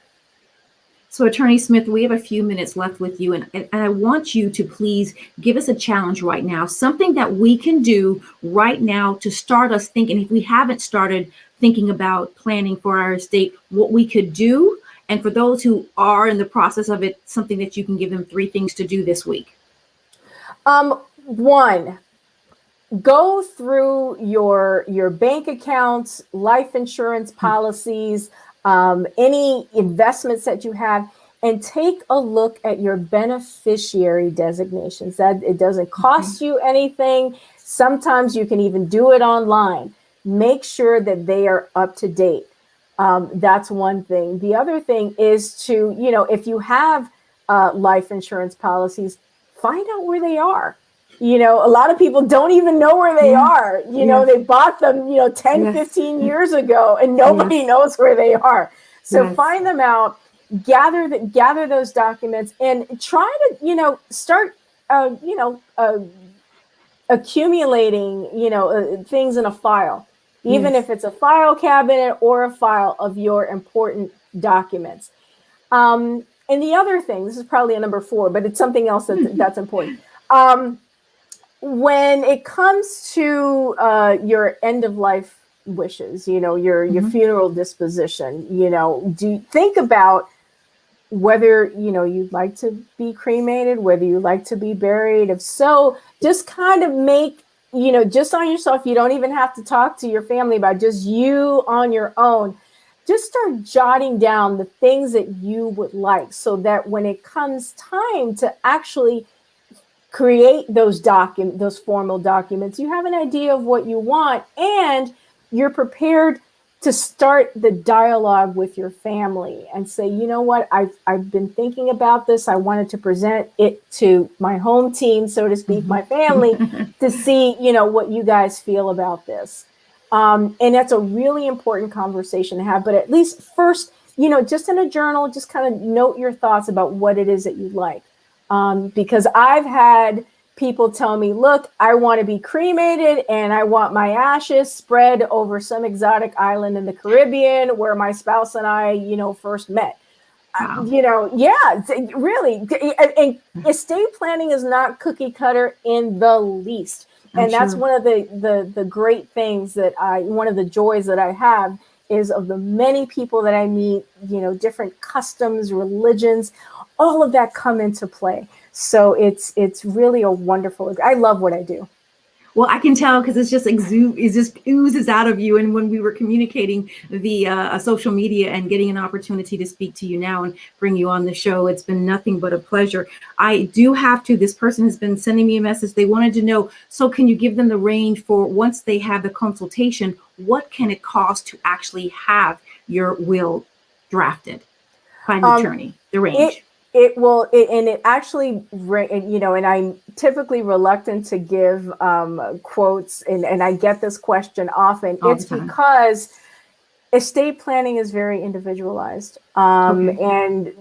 So Attorney Smith, we have a few minutes left with you, and I want you to please give us a challenge right now, something that we can do right now to start us thinking, if we haven't started thinking about planning for our estate, what we could do. And for those who are in the process of it, something that you can give them 3 things to do this week. 1, go through your bank accounts, life insurance policies, any investments that you have, and take a look at your beneficiary designations. That it doesn't cost you anything. Sometimes you can even do it online. Make sure that they are up to date. That's one thing. The other thing is to, if you have life insurance policies, find out where they are. A lot of people don't even know where they are. They bought them, 10, 15 years ago, and nobody knows where they are. So find them out, gather those documents, and try to, start, accumulating, things in a file, even if it's a file cabinet or a file of your important documents. And the other thing, this is probably a number 4, but it's something else that's important. When it comes to your end of life wishes, your funeral disposition, do you think about whether, you'd like to be cremated, whether you like to be buried? If so, just kind of make, just on yourself, you don't even have to talk to your family about, just you on your own. Just start jotting down the things that you would like, so that when it comes time to actually create those formal documents, you have an idea of what you want, and you're prepared to start the dialogue with your family and say, you know what, I've been thinking about this. I wanted to present it to my home team, so to speak, my family, to see, what you guys feel about this. And that's a really important conversation to have. But at least first, just in a journal, just kind of note your thoughts about what it is that you'd like. Because I've had people tell me, look, I want to be cremated and I want my ashes spread over some exotic island in the Caribbean where my spouse and I, first met. Wow. Really. And estate planning is not cookie cutter in the least. And that's one of the great things that one of the joys that I have is of the many people that I meet, different customs, religions, all of that come into play. So it's really a wonderful, I love what I do. Well, I can tell because it's just it just oozes out of you. And when we were communicating via social media and getting an opportunity to speak to you now and bring you on the show, it's been nothing but a pleasure. I do have to. This person has been sending me a message. They wanted to know. So, can you give them the range for once they have the consultation? What can it cost to actually have your will drafted by an attorney? The range. And it actually, and I'm typically reluctant to give quotes, and I get this question often. All it's the time. because estate planning is very individualized. Okay. And,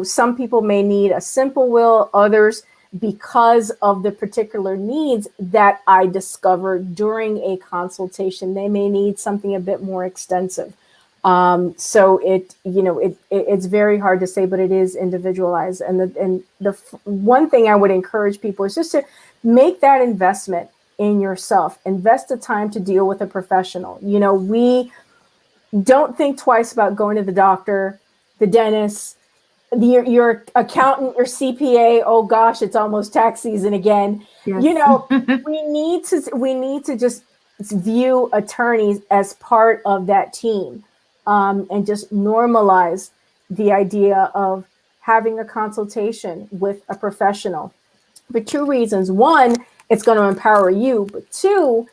some people may need a simple will, others, because of the particular needs that I discovered during a consultation, they may need something a bit more extensive. So it's very hard to say, but it is individualized. And the one thing I would encourage people is just to make that investment in yourself, invest the time to deal with a professional. We don't think twice about going to the doctor, the dentist, your accountant, your CPA. Oh gosh, it's almost tax season again. Yes. we need to just view attorneys as part of that team. And just normalize the idea of having a consultation with a professional for two reasons. One, it's going to empower you, but two,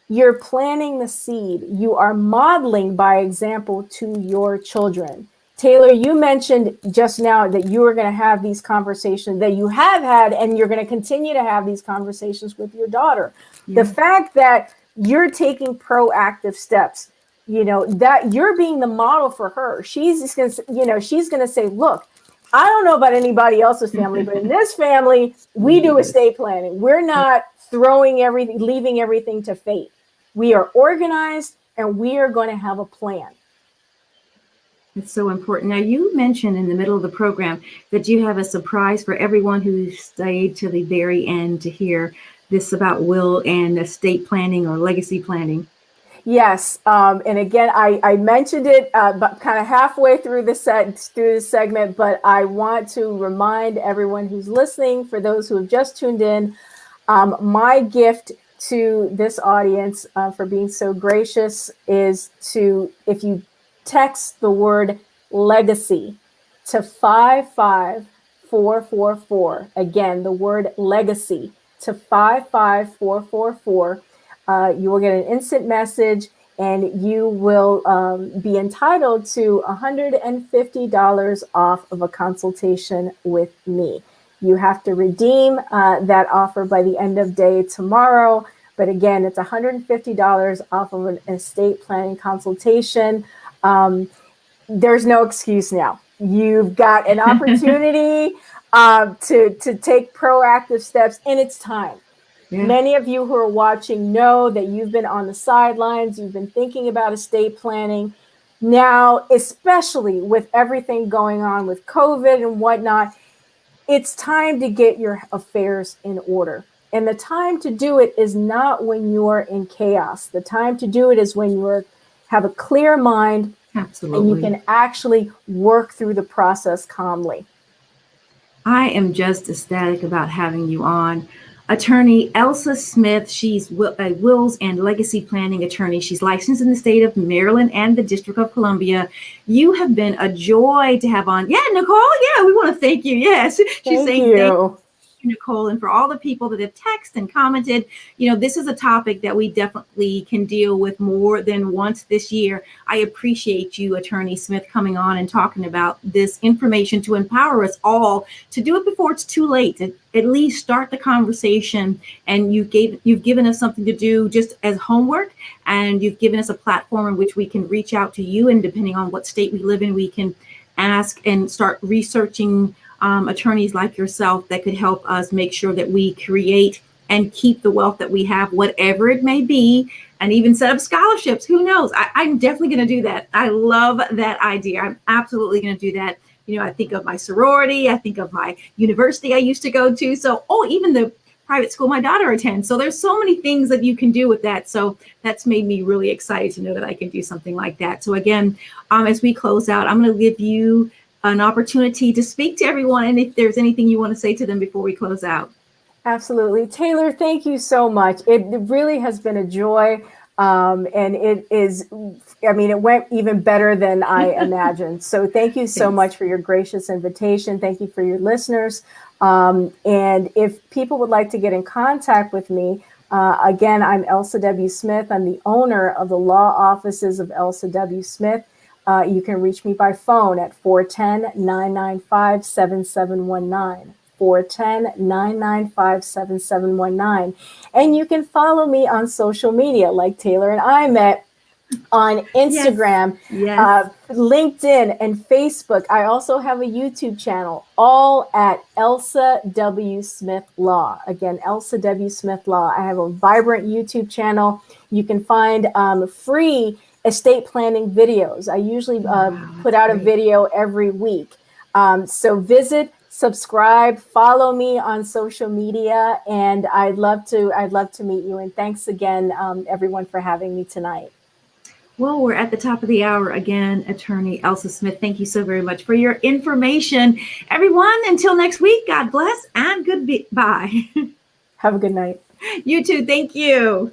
you're planting the seed. You are modeling by example to your children. Taylor, you mentioned just now that you are going to have these conversations, that you have had, and you're going to continue to have these conversations with your daughter. Yeah. The fact that you're taking proactive steps, that you're being the model for her. She's just going to, she's going to say, look, I don't know about anybody else's family, but in this family, we do estate planning. We're not leaving everything to fate. We are organized and we are going to have a plan. It's so important. Now, you mentioned in the middle of the program that you have a surprise for everyone who stayed to the very end to hear this about will and estate planning or legacy planning. Yes. And again, I mentioned it but kind of halfway through the segment, but I want to remind everyone who's listening, for those who have just tuned in, my gift to this audience for being so gracious is if you text the word legacy to 55444, again, the word legacy to 55444, you will get an instant message and you will be entitled to $150 off of a consultation with me. You have to redeem that offer by the end of day tomorrow. But again, it's $150 off of an estate planning consultation. There's no excuse now. You've got an opportunity to take proactive steps, and it's time. Yeah. Many of you who are watching know that you've been on the sidelines. You've been thinking about estate planning. Now, especially with everything going on with COVID and whatnot, it's time to get your affairs in order. And the time to do it is not when you're in chaos. The time to do it is when you have a clear mind. Absolutely. And you can actually work through the process calmly. I am just ecstatic about having you on. Attorney Elsa Smith, she's a wills and legacy planning attorney. She's licensed in the state of Maryland and the District of Columbia. You have been a joy to have on. Yeah, Nicole, yeah, we want to thank you. Yes, she's saying thank you, Nicole, and for all the people that have texted and commented. This is a topic that we definitely can deal with more than once this year. I appreciate you, Attorney Smith, coming on and talking about this information to empower us all to do it before it's too late, to at least start the conversation. And you've given us something to do just as homework, and you've given us a platform in which we can reach out to you, and depending on what state we live in, we can ask and start researching attorneys like yourself that could help us make sure that we create and keep the wealth that we have, whatever it may be, and even set up scholarships. Who knows? I'm definitely going to do that. I love that idea. I'm absolutely going to do that. I think of my sorority. I think of my university I used to go to. So, even the private school my daughter attends. So there's so many things that you can do with that. So that's made me really excited to know that I can do something like that. So again, as we close out, I'm going to give you an opportunity to speak to everyone, and if there's anything you want to say to them before we close out. Absolutely. Taylor, thank you so much. It really has been a joy. And it is, I mean, it went even better than I imagined. So thank you so Thanks. much for your gracious invitation. Thank you for your listeners. And if people would like to get in contact with me, again, I'm Elsa W. Smith. I'm the owner of the law offices of Elsa W. Smith. You can reach me by phone at 410-995-7719. 410-995-7719. And you can follow me on social media like Taylor and I met on Yes. Instagram, Yes. LinkedIn, and Facebook. I also have a YouTube channel, all at Elsa W. Smith Law. Again, Elsa W. Smith Law. I have a vibrant YouTube channel. You can find free estate planning videos. I usually Wow, put that's out a great. video every week. So visit, subscribe, follow me on social media, and I'd love to meet you. And thanks again, everyone, for having me tonight. Well, we're at the top of the hour again. Attorney Elsa Smith, thank you so very much for your information. Everyone, until next week, God bless and goodbye. Have a good night. You too. Thank you.